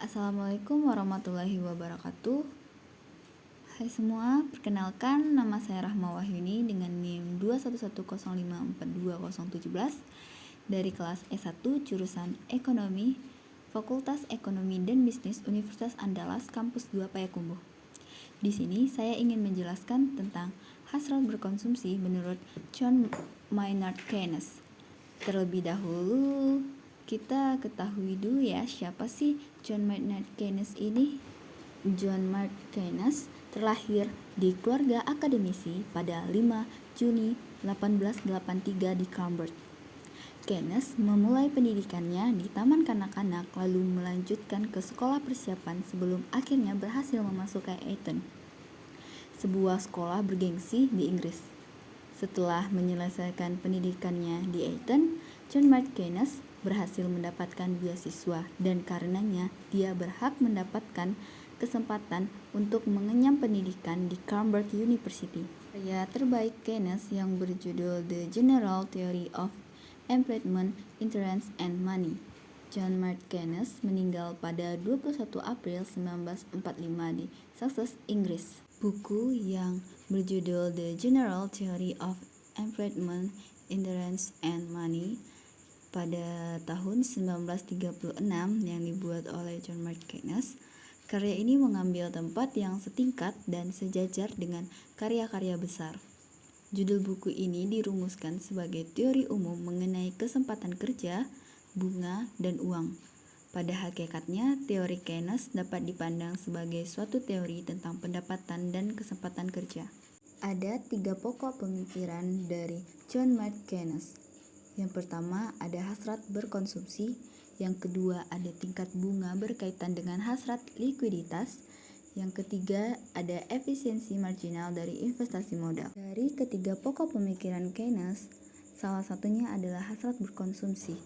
Assalamualaikum warahmatullahi wabarakatuh. Hai semua, perkenalkan nama saya Rahma Wahyuni dengan NIM 21105420017 dari kelas S1 jurusan Ekonomi, Fakultas Ekonomi dan Bisnis Universitas Andalas Kampus 2 Payakumbuh. Di sini saya ingin menjelaskan tentang hasrat berkonsumsi menurut John Maynard Keynes. Terlebih dahulu, kita ketahui dulu ya siapa sih John Maynard Keynes ini. John Maynard Keynes terlahir di keluarga akademisi pada 5 Juni 1883 di Cambridge. Keynes memulai pendidikannya di taman kanak-kanak lalu melanjutkan ke sekolah persiapan sebelum akhirnya berhasil memasuki Eton, sebuah sekolah bergengsi di Inggris. Setelah menyelesaikan pendidikannya di Eton, John Maynard Keynes berhasil mendapatkan beasiswa dan karenanya dia berhak mendapatkan kesempatan untuk mengenyam pendidikan di Cambridge University. Karya terbaik Keynes yang berjudul The General Theory of Employment, Interest and Money. John Maynard Keynes meninggal pada 21 April 1945 di Sussex, Inggris. Buku yang berjudul The General Theory of Employment, Interest and Money pada tahun 1936 yang dibuat oleh John Maynard Keynes. Karya ini mengambil tempat yang setingkat dan sejajar dengan karya-karya besar. Judul buku ini dirumuskan sebagai teori umum mengenai kesempatan kerja, bunga, dan uang. Pada hakikatnya, teori Keynes dapat dipandang sebagai suatu teori tentang pendapatan dan kesempatan kerja. Ada 3 pokok pemikiran dari John Maynard Keynes. Yang pertama ada hasrat berkonsumsi, yang kedua ada tingkat bunga berkaitan dengan hasrat likuiditas, yang ketiga ada efisiensi marginal dari investasi modal. Dari ketiga pokok pemikiran Keynes, salah satunya adalah hasrat berkonsumsi.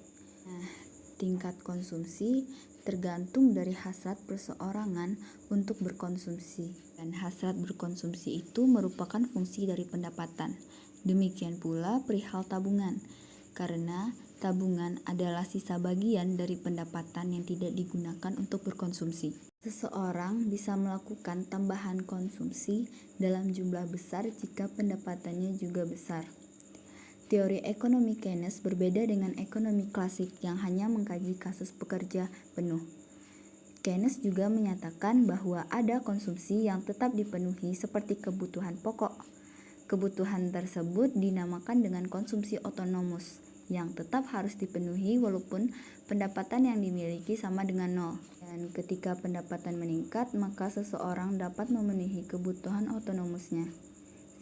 Tingkat konsumsi tergantung dari hasrat perseorangan untuk berkonsumsi, dan hasrat berkonsumsi itu merupakan fungsi dari pendapatan. Demikian pula perihal tabungan, karena tabungan adalah sisa bagian dari pendapatan yang tidak digunakan untuk berkonsumsi. Seseorang bisa melakukan tambahan konsumsi dalam jumlah besar jika pendapatannya juga besar. Teori ekonomi Keynes berbeda dengan ekonomi klasik yang hanya mengkaji kasus pekerja penuh. Keynes juga menyatakan bahwa ada konsumsi yang tetap dipenuhi seperti kebutuhan pokok. Kebutuhan tersebut dinamakan dengan konsumsi otonomus, yang tetap harus dipenuhi walaupun pendapatan yang dimiliki sama dengan nol. Dan ketika pendapatan meningkat, maka seseorang dapat memenuhi kebutuhan otonomusnya,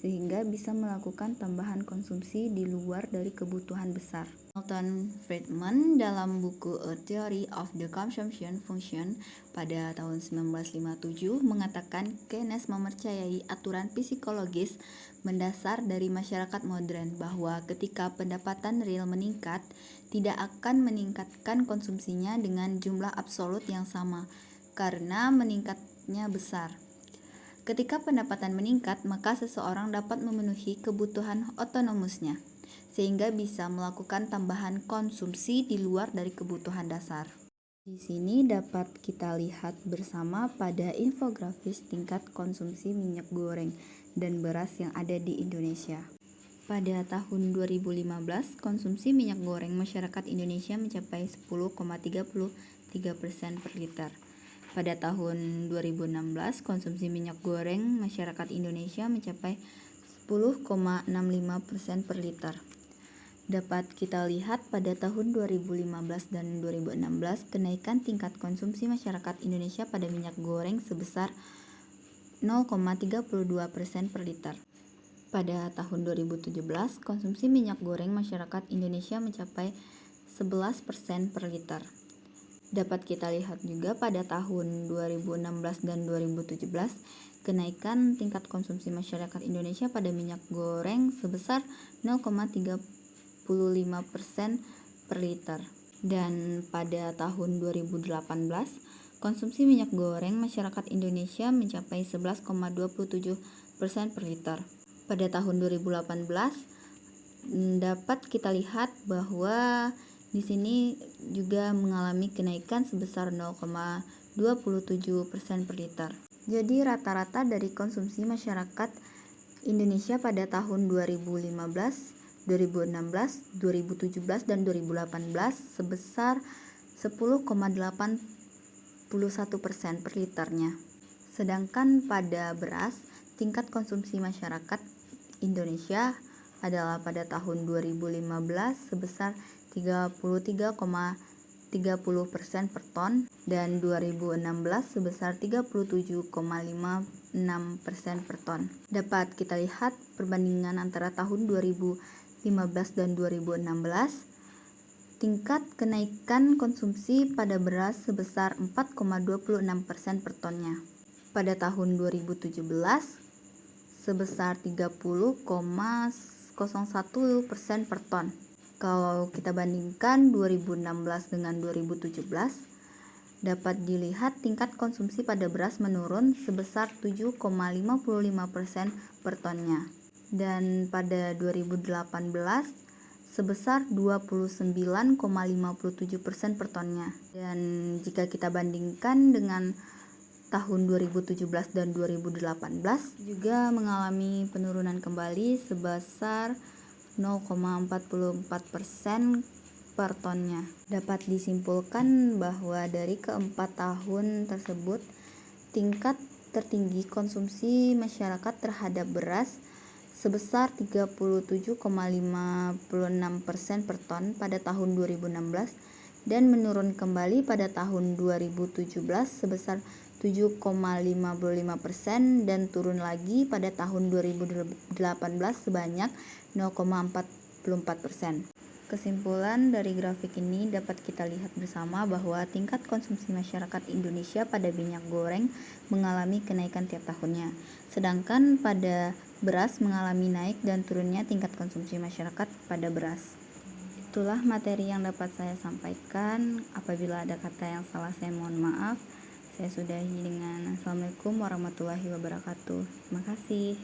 sehingga bisa melakukan tambahan konsumsi di luar dari kebutuhan besar. Milton Friedman dalam buku A Theory of the Consumption Function pada tahun 1957 mengatakan Keynes mempercayai aturan psikologis mendasar dari masyarakat modern bahwa ketika pendapatan real meningkat, tidak akan meningkatkan konsumsinya dengan jumlah absolut yang sama karena meningkatnya besar. Ketika pendapatan meningkat, maka seseorang dapat memenuhi kebutuhan otonomusnya, sehingga bisa melakukan tambahan konsumsi di luar dari kebutuhan dasar. Di sini dapat kita lihat bersama pada infografis tingkat konsumsi minyak goreng dan beras yang ada di Indonesia. Pada tahun 2015, konsumsi minyak goreng masyarakat Indonesia mencapai 10,33% per liter. Pada tahun 2016, konsumsi minyak goreng masyarakat Indonesia mencapai 10,65% per liter. Dapat kita lihat pada tahun 2015 dan 2016, kenaikan tingkat konsumsi masyarakat Indonesia pada minyak goreng sebesar 0,32% per liter. Pada tahun 2017, konsumsi minyak goreng masyarakat Indonesia mencapai 11% per liter. Dapat kita lihat juga pada tahun 2016 dan 2017, kenaikan tingkat konsumsi masyarakat Indonesia pada minyak goreng sebesar 0,35% per liter. Dan pada tahun 2018, konsumsi minyak goreng masyarakat Indonesia mencapai 11,27% per liter. Pada tahun 2018, dapat kita lihat bahwa Di sini juga mengalami kenaikan sebesar 0,27% per liter. Jadi rata-rata dari konsumsi masyarakat Indonesia pada tahun 2015, 2016, 2017, dan 2018 sebesar 10,81% per liternya. Sedangkan pada beras, tingkat konsumsi masyarakat Indonesia adalah pada tahun 2015 sebesar 33,30% per ton dan 2016 sebesar 37,56% per ton. Dapat kita lihat perbandingan antara tahun 2015 dan 2016. Tingkat kenaikan konsumsi pada beras sebesar 4,26% per tonnya. Pada tahun 2017 sebesar 30,01% per ton. Kalau kita bandingkan 2016 dengan 2017, dapat dilihat tingkat konsumsi pada beras menurun sebesar 7,55% per tonnya. Dan pada 2018 sebesar 29,57% per tonnya. Dan jika kita bandingkan dengan tahun 2017 dan 2018 juga mengalami penurunan kembali sebesar 0,44% per tonnya. Dapat disimpulkan bahwa dari keempat tahun tersebut, tingkat tertinggi konsumsi masyarakat terhadap beras sebesar 37,56% per ton pada tahun 2016 dan menurun kembali pada tahun 2017 sebesar 7,55% dan turun lagi pada tahun 2018 sebanyak 0,44%. Kesimpulan dari grafik ini dapat kita lihat bersama bahwa tingkat konsumsi masyarakat Indonesia pada minyak goreng mengalami kenaikan tiap tahunnya. Sedangkan pada beras mengalami naik dan turunnya tingkat konsumsi masyarakat pada beras. Itulah materi yang dapat saya sampaikan. Apabila ada kata yang salah, saya mohon maaf. Saya sudahi dengan Assalamualaikum warahmatullahi wabarakatuh. Terima kasih.